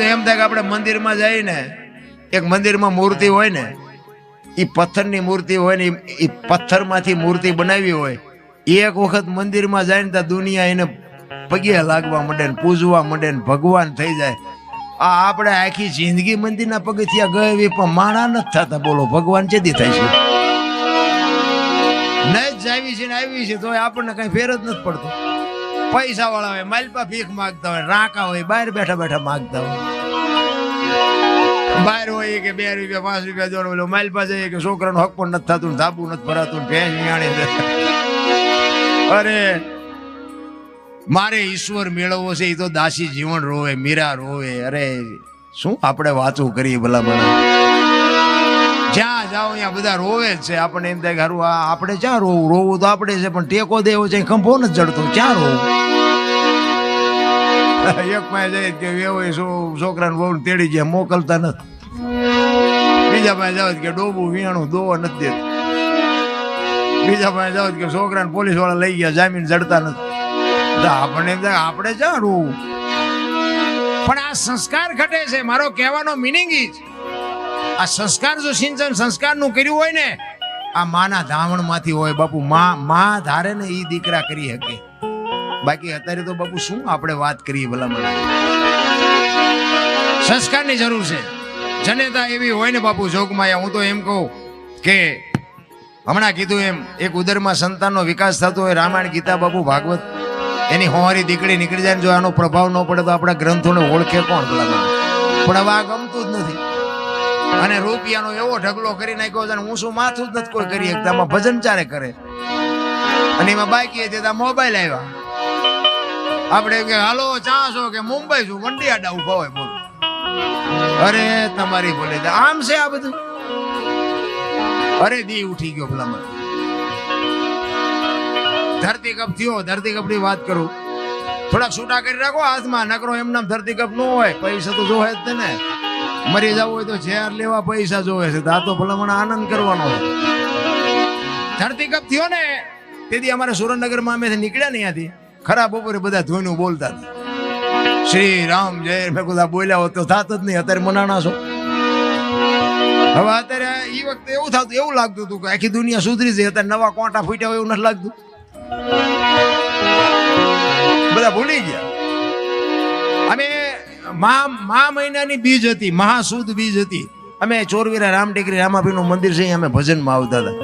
તો એમ થાય કે આપણે મંદિરમાં જઈએ ને, એક મંદિરમાં મૂર્તિ હોય ને, એ પથ્થરની મૂર્તિ હોય ને, એ પથ્થરમાંથી મૂર્તિ બનાવી હોય, એક વખત મંદિરમાં જાય ને તો દુનિયા એને પગે લાગવા માંડે ને પૂજવા માંડે ને ભગવાન થઈ જાય. આ આપણે આખી જિંદગી મંદિરના પગથિયા ગયે પણ માણા નથી થતા. બોલો ભગવાન ચેદી થાય છે? નહીં જ આવી છે ને આવી છે તો આપણને કઈ ફેર જ નથી પડતો. પૈસા વાળા હોય માલપા ભીખ માગતા હોય, રાંકા હોય બહાર બેઠા બેઠા માગતા હોય. બહાર હોય કે 2 રૂપિયા 5 રૂપિયા દોડો, માલપા જઈએ કે છોકરાનો હક પણ નથી થતું, ધાબુ નથી ભરાતું, ભેંસ વિયાણી. અરે મારે ઈશ્વર મેળવવો છે એ તો દાસી જીવન રોવે, મીરા રોવે. અરે શું આપણે વાતું કરીએ ભલા મને? જ્યાં જાઓ ત્યાં બધા રોવે જ છે. આપણને એમ થાય કે હારું આપણે ક્યાં રોવું? રોવું તો આપણે છે પણ ટેકો દેવો છે ખંભો નથી જડતો, ક્યાં રોવું? એક પાસે જાય કે એવો છોકરાને બહુ તેડી જાય, મોકલતા નથી. બીજા પાસે જાવ કે ડોબું વિયાણું દોવા નથી દેતું. બીજા પાસે જાવ કે છોકરાને પોલીસ વાળા લઈ ગયા, જામીન જડતા નથી. આપણને એમ થાય આપણે ક્યાં રોવું? પણ આ સંસ્કાર ઘટે છે. મારો કહેવાનો મિનિંગ ઈ જ, આ સંસ્કાર જો સિંચન સંસ્કારનું કર્યું હોય ને, આ માના ધાવણમાંથી હોય. બાપુ માં ધારે ને ઈ દીકરા કરી શકે. બાકી અત્યારે તો બાપુ શું આપણે વાત કરીએ ભલા મને? સંસ્કારની જરૂર છે. જનેતા એવી હોય ને બાપુ જોગમાયા. હું તો એમ કહું કે હમણાં કીધું એમ, એક ઉદરમાં સંતાનનો વિકાસ થતો હોય, રામાયણ ગીતા બાપુ ભાગવત એની હોવારી દીકરી નીકળી જાય ને જો આનો પ્રભાવ ન પડે તો આપણા ગ્રંથોને ઓળખે કોણ ભલા મને? પણ હવે આ ગમતું જ નથી. અને રૂપિયાનો એવો ઢગલો કરી નાખ્યો છે, હું શું માથું જ નથી કોઈ કરી શકતા. આમાં ભજન ચારે કરે અને એમાં બાકી હતી મોબાઈલ આવ્યા. આપણે કે હાલો ચાસો કે મુંબઈ છું, વંડિયાડા ઉભા હોય. બોલો અરે તમારી બોલે આમ છે આ બધું. અરે દી ઉઠી ગયો ભલા મને. ધરતી કપ થયો, ધરતી કપ ની વાત કરું. થોડાક છૂટા કરી રાખો હાથમાં, નકરો એમ નામ ધરતી કપ નો હોય. પૈસા તો જોવે જ ને. મરી જવું હોય તો ઝેર લેવા પૈસા જોવે છે. આ તો ભલામણ આનંદ કરવાનો છે. ધરતી કપ થયો ને તેથી અમારે સુરેન્દ્રનગરમાં અમે નીકળ્યા ને ત્યાંથી ખરાબ બપોરે બધા ધોઈનું બોલતા હતા, શ્રી રામ જય. મેં બધા બોલ્યા હોત તો થાત જ નહીં. અત્યારે મનાણા છો. હવે અત્યારે એ વખતે એવું થતું, એવું લાગતું હતું કે આખી દુનિયા સુધરી છે. અત્યારે નવા કોંટા ફૂટ્યા હોય એવું નથી લાગતું. બધા ભૂલી ગયા. અમે મા મહિનાની બીજ હતી, મહાસુદ બીજ હતી. અમે ચોરવીરા રામ ટેકરી રામાપીરનું મંદિર છે, અમે ભજનમાં આવતા હતા.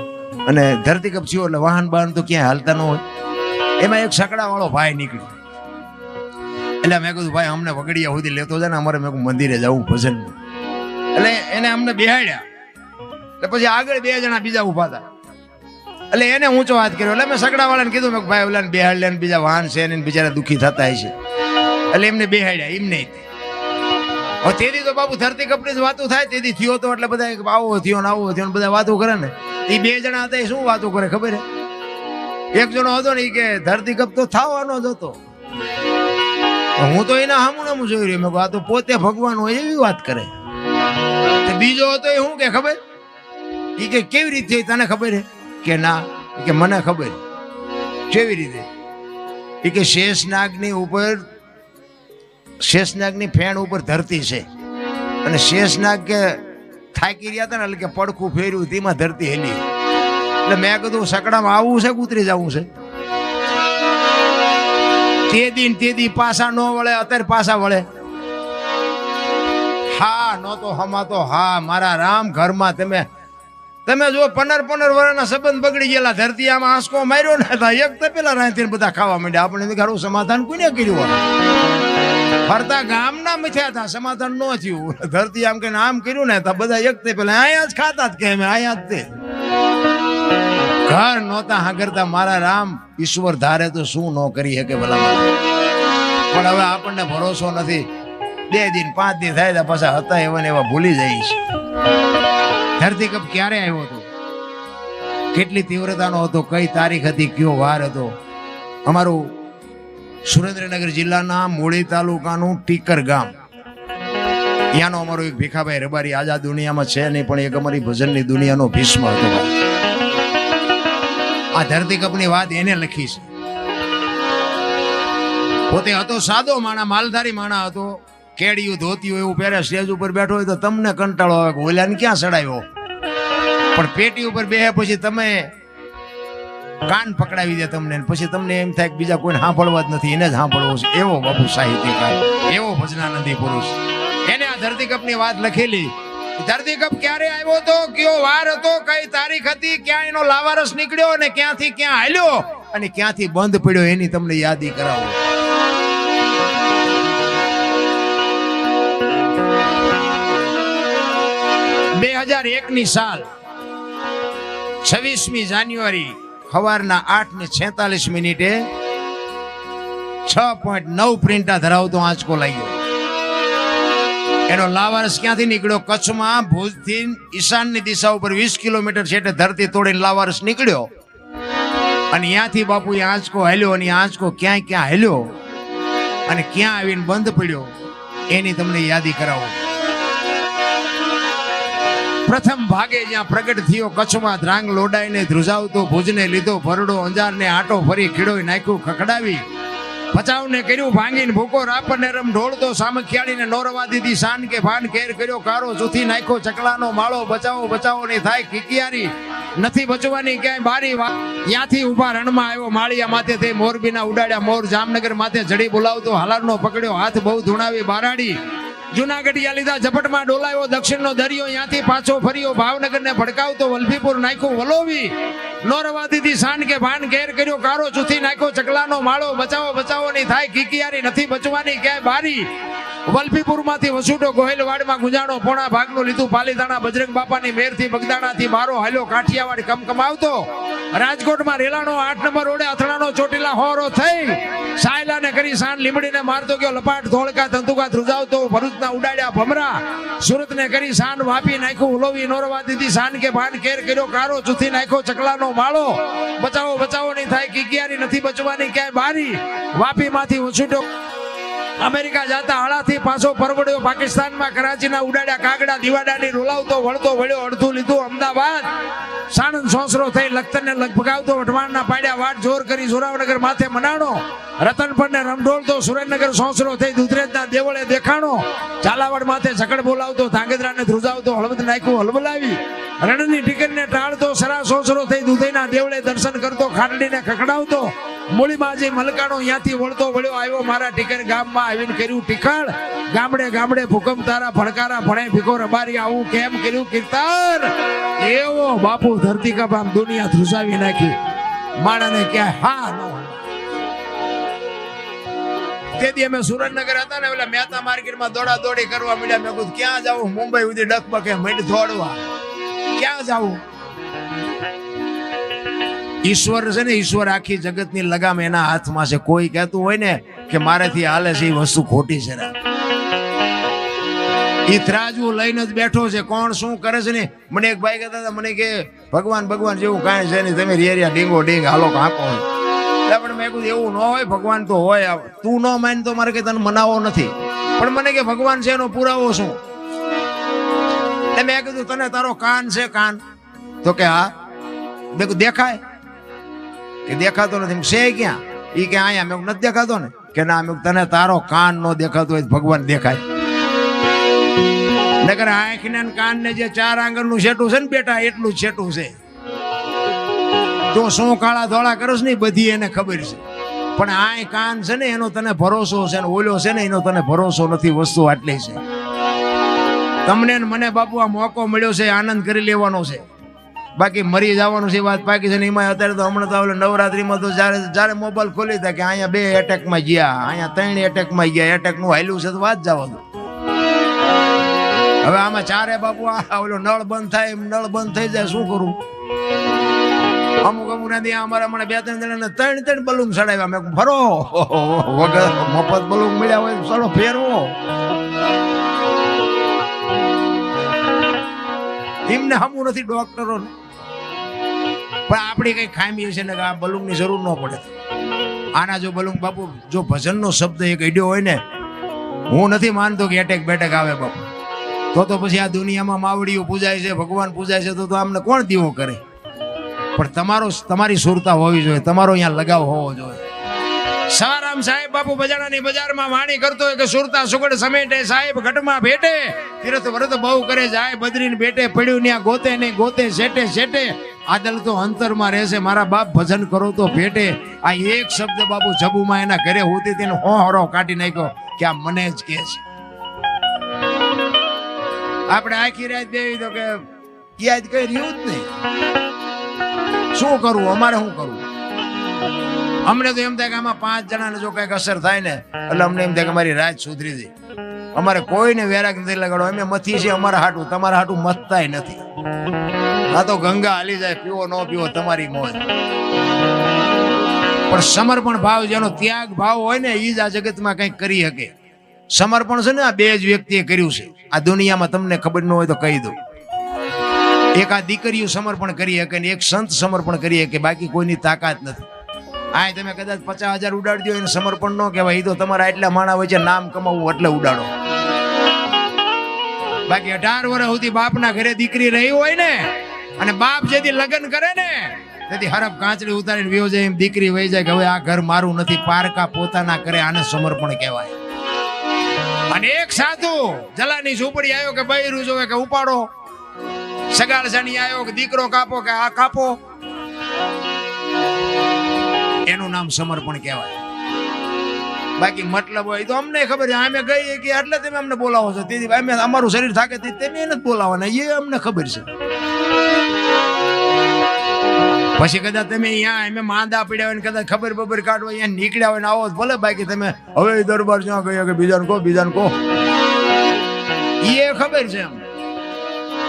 અને ધરતી કપ થયો એટલે વાહન બાહન તો ક્યાંય હાલતા ન હોય. એમાં એક સકડા વાળો ભાઈ નીકળ્યો. એટલે મેં કીધું ભાઈ અમને વગડિયા સુધી લેતો જાય ને, અમારે મેં મંદિરે જવું ભજન. એટલે એને અમને બેહાડ્યા. એટલે પછી આગળ 2 જણા બીજા ઉભા હતા. એટલે એને ઊંચો હાથ કર્યો. એટલે મેં સકડા વાળાને કીધું મેં ભાઈ ઓલાને બેહાડ લે, બીજા વાહન છે ને બિચારા દુઃખી થતા હશે. એટલે એમને બેહાડ્યા. એમને હવે તેથી તો બાપુ ધરતી કપની જ વાતો થાય. તેથી થયો તો એટલે બધા આવો થયો ને આવો થયો ને બધા વાતો કરે ને. એ 2 જણા હતા એ શું વાતો કરે ખબર હે? એક જણો હતો ને એ કે ધરતી કપ તો થવાનો જ હતો. હું તો એના હામું જોઈ રહ્યો. મેં આ તો પોતે ભગવાન હોય એવી વાત કરે. બીજો હતો એ શું કે ખબર? એ કે કેવી રીતે તને ખબર હે? કે ના, કે મને ખબર. કેવી રીતે? એ કે શેષનાગની ઉપર, શેષનાગની ફેણ ઉપર ધરતી છે અને શેષનાગ કે થાકી રહ્યા હતા ને એટલે કે પડખું ફેર્યું તેમાં ધરતી હેલી. એટલે મેં કીધું સકડામાં આવવું છે, ઉતરી જવું છે. તે દી પાછા ન વળે, અત્યારે પાછા વળે. હા નો તો હમા તો હા મારા રામ ઘરમાં તમે જો 15 વર્ષના સંબંધ બગડી ગયેલા. ધરતી આમાં આંસકો માર્યો ને એક તો પેલા રાંધીને બધા ખાવા માંડ્યા. આપણે ઘરું સમાધાન કોઈને કર્યું? ફરતા ગામના મથ્યા હતા, સમાધાન ન થયું. ધરતી આમ કે આમ કર્યું ને તો બધા એક તે પેલા અહીંયા જ ખાતા જ કે અમે અહીંયા જ તે ઘર નહોતા હાગરતા. મારા રામ ઈશ્વર ધારે તો શું ન કરી શકે ભલા. પણ હવે આપણને ભરોસો નથી. 2 દિન 5 દિન થાય પાછા હતા એવા ને એવા ભૂલી જાય છે. ધરતી કપ ક્યારે આવ્યો હતો, કેટલી તીવ્રતાનો હતો, કઈ તારીખ હતી, કયો વાર હતો? અમારું સુરેન્દ્રનગર જિલ્લાના મૂળી તાલુકાનું ટીકર ગામ, ત્યાંનો અમારો એક ભીખાભાઈ રબારી આઝાદ દુનિયામાં છે નહીં પણ એક અમારી ભજનની દુનિયાનો ભીષ્મ હતો. આ ધરતી કપની વાત એને લખી છે. પોતે હતો સાદો માણા, માલધારી માણા હતો, કેડિયું ધોતિયું એવું પહેરે સ્ટેજ ઉપર બેઠો હોય તો તમને કંટાળો આવે કે ઓલાને ક્યાં ચડાવ્યો, પણ પેટી ઉપર બેહે પછી તમે કાન પકડાવી દે તમને, પછી તમને એમ થાય કે બીજા કોઈને સાંભળવા જ નથી, એને જ સાંભળવો છે. એવો બાપુ સાહિત્યકાર, એવો ભજનાનંદી પુરુષ, એને આ ધરતીકપની વાત લખેલી. ધરતીકપ ક્યારે આવ્યો હતો, કયો વાર હતો, કઈ તારીખ હતી, ક્યાં એનો લાવારસ નીકળ્યો અને ક્યાંથી ક્યાં હાલ્યો અને ક્યાંથી બંધ પડ્યો એની તમને યાદી કરાવો. 2001 સાલ 26મી જાન્યુઆરી સવારના 8:46 6.9 પ્રિન્ટા ધરાવતો આંચકો લાગ્યો. એનો લાવારસ ક્યાંથી નીકળ્યો? કચ્છમાં ભુજથી ઈશાનની દિશા ઉપર 20 કિલોમીટર છેટે ધરતી તોડીને લાવારસ નીકળ્યો અને ત્યાંથી બાપુ આંચકો હાલ્યો અને આંચકો ક્યાં ક્યાં હાલ્યો અને ક્યાં આવીને બંધ પડ્યો એની તમને યાદી કરાવો. પ્રથમ ભાગે જ્યાં પ્રગટ થયો કચ્છમાં ધ્રાંગ લોડાઈને ધ્રુજાવતો, ભુજને લીધો ભરડો, અંજારને આટો ફરી ખીડોય નાખ્યું ખખડાવી, ભચાઉને કર્યું ભાંગીને ભૂકો, રાપરને રમ ઢોળતો, સામખિયાળીને નોરવા દીધી શાન કે ભાન, કેર કર્યો કારો, ચૂથી નાખ્યો ચકલાનો માળો, બચાવો બચાવો ની થાય કિકિયારી, નથી બચવાની ક્યાંય બારી. ત્યાંથી ઉભા રણમાં આવ્યો માળિયા માથે તે મોરબીના ઉડાડ્યા મોર, જામનગર માથે જડી બોલાવતો, હાલારનો પકડ્યો હાથ બહુ ધૂણાવી બારાડી, જુનાગઢિયા લીધા ઝપટમાં ડોલાયો, દક્ષિણનો દરિયો ત્યાંથી પાછો ફર્યો, ભાવનગરને ભડકાવતો, વલભીપુર નાખ્યો વલોવી, નોરવા દીધી શાન કે ભાન, કેર કર્યો કારો, ચૂથી નાખ્યો ચકલાનો માળો, બચાવો બચાવો ની થાય કિકિયારી, નથી બચવાની ક્યાંય બારી. વલભીપુર માંથી વસુટો ગોહિલવાડમાં ગુંજાણો, પોણા ભાગનું લીધું પાલીતાણા, બજરંગ બાપાની મેરથી બગદાણાથી બારો હાલ્યો, કાઠિયાવાડ કમકમાવતો, રાજકોટમાં રેલાનો 8 નંબર રોડે અથડાનો ચોટીલા હોરો થઈ, સાયલાને કરી શાન લીમડીને મારતો ગયો લપાટ, ધોળકા ધંધુકા ધ્રુજાવતો, ભરૂચના ઉડાડ્યા ભમરા, સુરતને કરી શાન વાપી નાખ્યું ઉલોવી, નોરવા દીધી શાન કે ભાન, કેર કર્યો કારો, ચૂથી નાખ્યો ચકલાનો માળો, બચાવો બચાવો ની થાય કિકિયારી, નથી બચવાની ક્યાંય બારી. વાપી માંથી વસુટો અમેરિકા જાતા હાળાથી પાછો પરવડ્યો, પાકિસ્તાનમાં કરાચીના ઉડાડ્યા કાગડા, દીવાડાની રોલાવતો, વળતો વળ્યો અડધું લીધું અમદાવાદ, સાણંદ સોસરો થઈ લખતરને લગભગાવતો, વઢવાણના પાડ્યા વાટ જોર કરી, જોરાવનગર માથે મનાણો, રતનપરને રમઢોળતો, સુરેન્દ્રનગર સોસરો થઈ દુધરેજના દેવળે દેખાણો, ઝાલાવાડ માથે ઝકડ બોલાવતો, ધાંગધ્રાને ધ્રુજાવતો, હળવદ નાખ્યું હલબલાવી, રણની ટીકરને ટાળતો, સરા સોસરો થઈ દુધઈના દેવળે દર્શન કરતો, ખાંડડીને ખખડાવતો, મૂળીબાજી મલકાણો ત્યાંથી વળતો વળ્યો આવ્યો મારા ટીકર ગામમાં આવીને કર્યું ટીખળ, ગામડે ગામડે ભૂકંપ તારા ભણકારા ભણે ભીખો રબારી, આવું કેમ કર્યું કીર્તન. એવો બાપુ ધરતીકપ આમ દુનિયા ધ્રુજાવી નાખી, માણાને ક્યાંય હા ન. તેથી અમે સુરેન્દ્રનગર હતા ને, પેલા મહેતા માર્કેટમાં દોડા દોડી કરવા મળ્યા. મેં કીધું ક્યાં જાવું, મુંબઈ સુધી ડકબકે મંડ દોડવા, ક્યાં જાવું. ઈશ્વર છે ને, ઈશ્વર આખી જગતની લગામ એના હાથમાં છે. કોઈ કહેતું હોય ને કે મારેથી હાલે છે એ વસ્તુ ખોટી છે. ઈ ત્રાજુ લઈને જ બેઠો છે, કોણ શું કરે છે ને. મને એક ભાઈ કહેતા હતા, મને કે ભગવાન ભગવાન જેવું કાંઈ છે નહીં, તમે રેરિયા ડીંગો ડીંગ હાલો કાંકો. પણ મેં કીધું એવું ન હોય, ભગવાન તો હોય. તું ન માન તો મારે કે તને મનાવો નથી, પણ મને કે ભગવાન છે એનો પુરાવો શું? મેં કીધું તને તારો કાન છે કાન? તો કે હા. મેં કીધું દેખાય? કે દેખાતો નથી. છે ક્યાં? ઈ કે અહીંયા. મેં નથી દેખાતો ને? કે ના. મેં તને તારો કાન નો દેખાતો હોય ભગવાન દેખાય. નકર આંખ ને કાન ને જે 4 આંગળનું છેટું છે ને બેટા, એટલું જ છેટું છે. તો શું કાળા ધોળા કરસ ને બધી એને ખબર છે, પણ આ કાન છે ને એનો તને ભરોસો છે, ને ઓલો છે ને એનો તને ભરોસો નથી. વસ્તુ આટલી છે. તમને મને બાપુ આ મોકો મળ્યો છે, આનંદ કરી લેવાનો છે. બાકી મરી જવાનું છે વાત બાકી છે ને. એમાં અત્યારે તો હમણાં તો નવરાત્રીમાં તો જયારે મોબાઈલ ખોલી હતા કે અહીંયા 2 એટેકમાં ગયા, અહીંયા 3 એટેકમાં ગયા, એટેકનું હાલ્યું છે તો વાત જવાનું. હવે આમાં 4 બાપુ ઓલો નળ બંધ થાય, નળ બંધ થઈ જાય, શું કરું? અમુક નથી અમારા મને 2-3 જણાને 3 બલૂન ચડાવ્યા. મેં ફરો વગર મફત બલૂન મળ્યા હોય ચલો ફેરવો. એમને હમું નથી ડોક્ટરો ને, પણ આપણી કઈ ખામી છે ને કે આ બલૂન ની જરૂર ન પડે. આના જો બલૂન બાપુ જો ભજનનો શબ્દ એક અડ્યો હોય ને, હું નથી માનતો કે એટેક બેટેક આવે બાપુ. તો પછી આ દુનિયામાં માવડીઓ પૂજાય છે, ભગવાન પૂજાય છે, તો આમને કોણ દીવો કરે? પણ તમારી સુરતા હોવી જોઈએ, તમારો અહીંયા લગાવ હોવો જોઈએ. સવારામ સાહેબ બાપુ બજાણાની બજારમાં વાણી કરતો હોય કે સુરતા સુગડ સમેટે સાહેબ ઘટમાં ભેટે તીરથ વ્રત બહુ કરે જાય બદરીને બેટે પડ્યું ત્યાં ગોતે ને ગોતે શેટે શેટે આદલ તો અંતરમાં રહેશે મારા બાપ ભજન કરો તો ભેટે. આ એક શબ્દ બાપુ જબુમાં એના ઘરે હોતી તેને હોહરો કાઢી નાખ્યો કે આ મને જ કે છે. આપણે આખી રાત દેવી તો કે યાદ કઈ રહ્યું જ નહીં. શું કરવું અમારે શું કરવું? અમને તો એમ થાય કે આમાં 5 જણાને જો કઈક અસર થાય ને એટલે અમને એમ થાય કે મારી રાત સુધરી જાય. અમારે કોઈને વેરાગ નથી લગાડો. અમે મથી છીએ અમારા હાટું, તમારા હાટું મથતાય નથી. આ તો ગંગા હાલી જાય, પીવો ન પીવો તમારી મોજ. પણ સમર્પણ ભાવ જેનો ત્યાગ ભાવ હોય ને એ જ આ જગતમાં કંઈક કરી શકે. સમર્પણ છે ને આ 2 જ વ્યક્તિએ કર્યું છે આ દુનિયામાં. તમને ખબર ન હોય તો કહી દઉં. એક આ દીકરીઓ સમર્પણ કરી શકે ને એક સંત સમર્પણ કરી શકે, બાકી કોઈની તાકાત નથી. આ તમે કદાચ 50,000 ઉડાડી દો એને સમર્પણ ન કહેવાય. એ તો તમારા એટલા માણા વચ્ચે નામ કમાવવું એટલે ઉડાડો. બાકી 18 વર્ષ સુધી બાપના ઘરે દીકરી રહી હોય ને અને બાપ જેથી લગ્ન કરે ને તેથી હરફ કાંચડી ઉતારીને વ્યો જાય એમ દીકરી વહી જાય કે હવે આ ઘર મારું નથી, પારકા પોતાના કરે, આને સમર્પણ કહેવાય. અને એક સાધુ જલાની ઝૂંપડી આવ્યો કે બૈરું જોવે કે ઉપાડો, સગાળસાની આવ્યો કે દીકરો કાપો કે આ કાપો, એનું નામ સમર્પણ કહેવાય. બાકી મતલબ હોય તો અમને ખબર છે અમે ગઈએ કે એટલે તમે અમને બોલાવો છો, તેથી અમે અમારું શરીર થાકે તમે એને જ બોલાવવાના, એ અમને ખબર છે. પછી કદાચ તમે અહીંયા અમે માંદા પડ્યા હોય ને કદાચ ખબર બબર કાઢવા અહીંયા નીકળ્યા હોય ને આવો ભલે, બાકી તમે હવે દરબાર જ્યાં ગયા કે બીજાને કહો એ ખબર છે અમને.